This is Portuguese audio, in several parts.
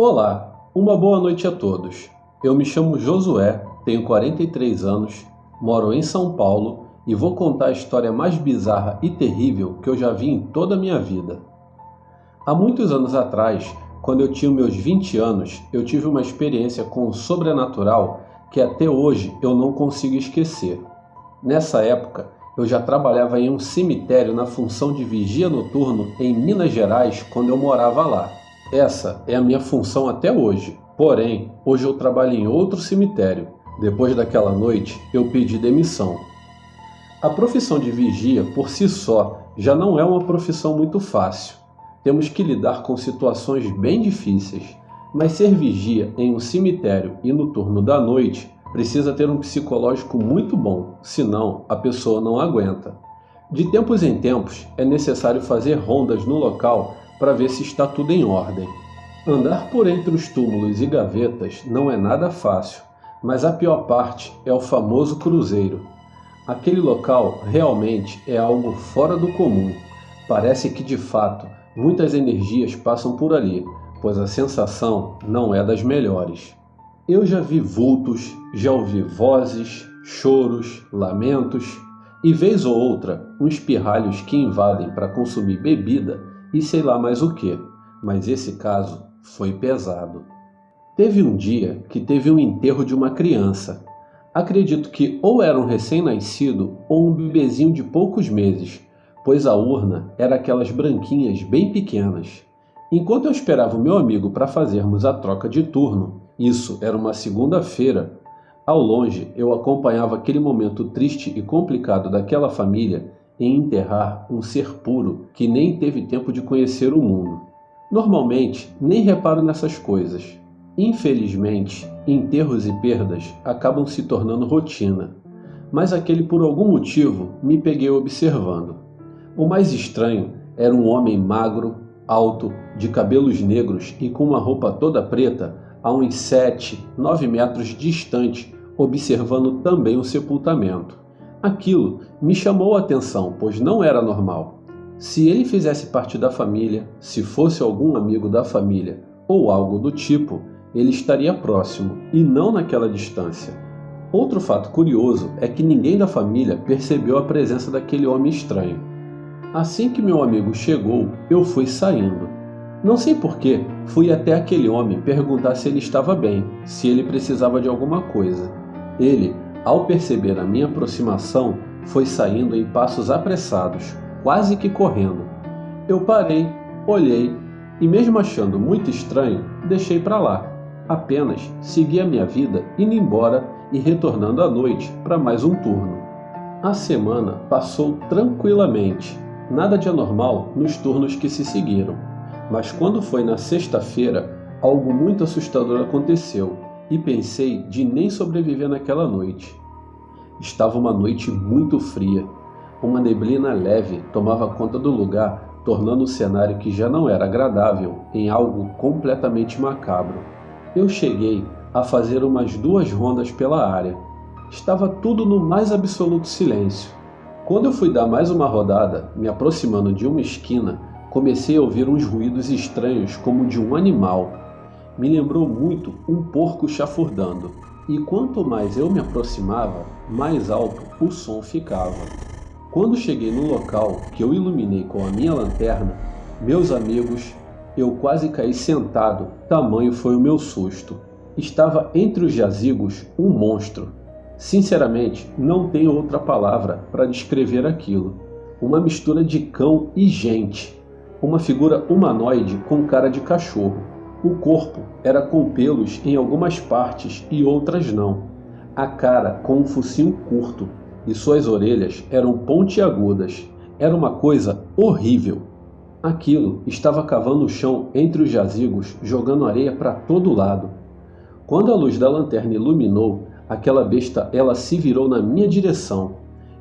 Olá, uma boa noite a todos. Eu me chamo Josué, tenho 43 anos, moro em São Paulo e vou contar a história mais bizarra e terrível que eu já vi em toda a minha vida. Há muitos anos atrás, quando eu tinha meus 20 anos, eu tive uma experiência com o sobrenatural que até hoje eu não consigo esquecer. Nessa época, eu já trabalhava em um cemitério na função de vigia noturno em Minas Gerais quando eu morava lá. Essa é a minha função até hoje, porém, hoje eu trabalho em outro cemitério. Depois daquela noite, eu pedi demissão. A profissão de vigia, por si só, já não é uma profissão muito fácil. Temos que lidar com situações bem difíceis, mas ser vigia em um cemitério e no turno da noite precisa ter um psicológico muito bom, senão a pessoa não aguenta. De tempos em tempos, é necessário fazer rondas no local para ver se está tudo em ordem. Andar por entre os túmulos e gavetas não é nada fácil, mas a pior parte é o famoso cruzeiro. Aquele local realmente é algo fora do comum. Parece que, de fato, muitas energias passam por ali, pois a sensação não é das melhores. Eu já vi vultos, já ouvi vozes, choros, lamentos e, vez ou outra, uns pirralhos que invadem para consumir bebida e sei lá mais o que, mas esse caso foi pesado. Teve um dia que teve um enterro de uma criança. Acredito que ou era um recém-nascido ou um bebezinho de poucos meses, pois a urna era aquelas branquinhas bem pequenas. Enquanto eu esperava o meu amigo para fazermos a troca de turno, isso era uma segunda-feira, ao longe eu acompanhava aquele momento triste e complicado daquela família em enterrar um ser puro que nem teve tempo de conhecer o mundo. Normalmente, nem reparo nessas coisas. Infelizmente, enterros e perdas acabam se tornando rotina, mas aquele por algum motivo me peguei observando. O mais estranho era um homem magro, alto, de cabelos negros e com uma roupa toda preta, a uns 7, 9 metros distante, observando também o sepultamento. Aquilo me chamou a atenção, pois não era normal. Se ele fizesse parte da família, se fosse algum amigo da família ou algo do tipo, ele estaria próximo e não naquela distância. Outro fato curioso é que ninguém da família percebeu a presença daquele homem estranho. Assim que meu amigo chegou, eu fui saindo. Não sei porquê, fui até aquele homem perguntar se ele estava bem, se ele precisava de alguma coisa. Ele, ao perceber a minha aproximação, foi saindo em passos apressados, quase que correndo. Eu parei, olhei e, mesmo achando muito estranho, deixei para lá. Apenas segui a minha vida, indo embora e retornando à noite para mais um turno. A semana passou tranquilamente, nada de anormal nos turnos que se seguiram. Mas quando foi na sexta-feira, algo muito assustador aconteceu e pensei de nem sobreviver naquela noite. Estava uma noite muito fria. Uma neblina leve tomava conta do lugar, tornando o cenário que já não era agradável em algo completamente macabro. Eu cheguei a fazer umas 2 rondas pela área. Estava tudo no mais absoluto silêncio. Quando eu fui dar mais uma rodada, me aproximando de uma esquina, comecei a ouvir uns ruídos estranhos como de um animal. Me lembrou muito um porco chafurdando, e quanto mais eu me aproximava, mais alto o som ficava. Quando cheguei no local que eu iluminei com a minha lanterna, meus amigos, eu quase caí sentado, tamanho foi o meu susto. Estava entre os jazigos um monstro. Sinceramente, não tenho outra palavra para descrever aquilo. Uma mistura de cão e gente. Uma figura humanoide com cara de cachorro. O corpo era com pelos em algumas partes e outras não. A cara com um focinho curto e suas orelhas eram pontiagudas. Era uma coisa horrível. Aquilo estava cavando o chão entre os jazigos, jogando areia para todo lado. Quando a luz da lanterna iluminou, aquela besta ela se virou na minha direção.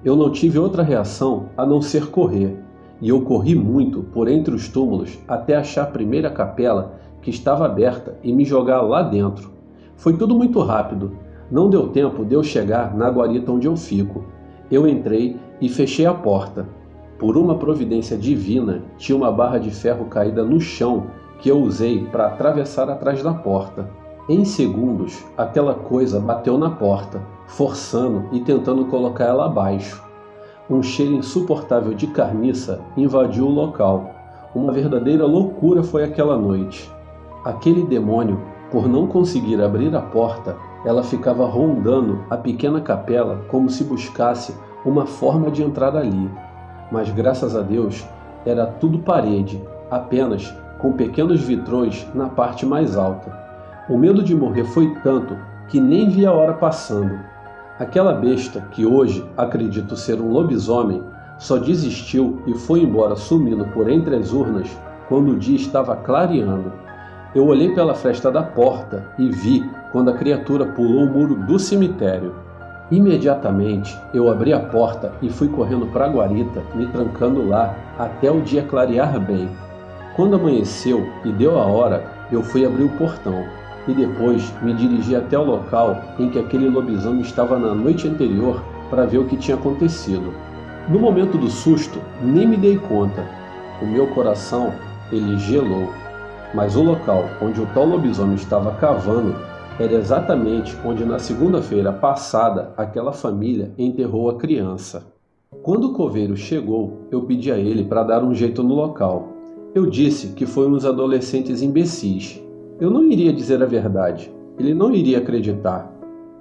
Eu não tive outra reação a não ser correr. E eu corri muito por entre os túmulos até achar a primeira capela que estava aberta e me jogar lá dentro. Foi tudo muito rápido. Não deu tempo de eu chegar na guarita onde eu fico. Eu entrei e fechei a porta. Por uma providência divina, tinha uma barra de ferro caída no chão que eu usei para atravessar atrás da porta. Em segundos, aquela coisa bateu na porta, forçando e tentando colocar ela abaixo. Um cheiro insuportável de carniça invadiu o local. Uma verdadeira loucura foi aquela noite. Aquele demônio, por não conseguir abrir a porta, ela ficava rondando a pequena capela como se buscasse uma forma de entrar ali. Mas graças a Deus, era tudo parede, apenas com pequenos vitrões na parte mais alta. O medo de morrer foi tanto que nem vi a hora passando. Aquela besta, que hoje acredito ser um lobisomem, só desistiu e foi embora sumindo por entre as urnas quando o dia estava clareando. Eu olhei pela fresta da porta e vi quando a criatura pulou o muro do cemitério. Imediatamente eu abri a porta e fui correndo para a guarita, me trancando lá até o dia clarear bem. Quando amanheceu e deu a hora, eu fui abrir o portão e depois me dirigi até o local em que aquele lobisomem estava na noite anterior para ver o que tinha acontecido. No momento do susto, nem me dei conta. O meu coração, ele gelou. Mas o local onde o tal lobisomem estava cavando era exatamente onde na segunda-feira passada aquela família enterrou a criança. Quando o coveiro chegou, eu pedi a ele para dar um jeito no local. Eu disse que foi uns adolescentes imbecis. Eu não iria dizer a verdade, ele não iria acreditar.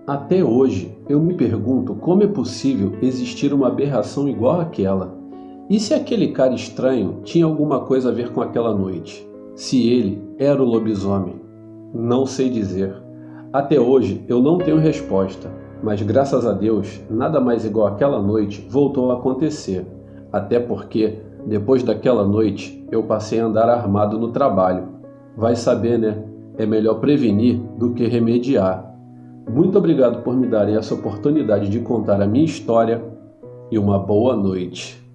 Até hoje, eu me pergunto como é possível existir uma aberração igual àquela. E se aquele cara estranho tinha alguma coisa a ver com aquela noite? Se ele era o lobisomem? Não sei dizer. Até hoje eu não tenho resposta, mas graças a Deus, nada mais igual àquela noite voltou a acontecer. Até porque, depois daquela noite, eu passei a andar armado no trabalho. Vai saber, né? É melhor prevenir do que remediar. Muito obrigado por me darem essa oportunidade de contar a minha história e uma boa noite.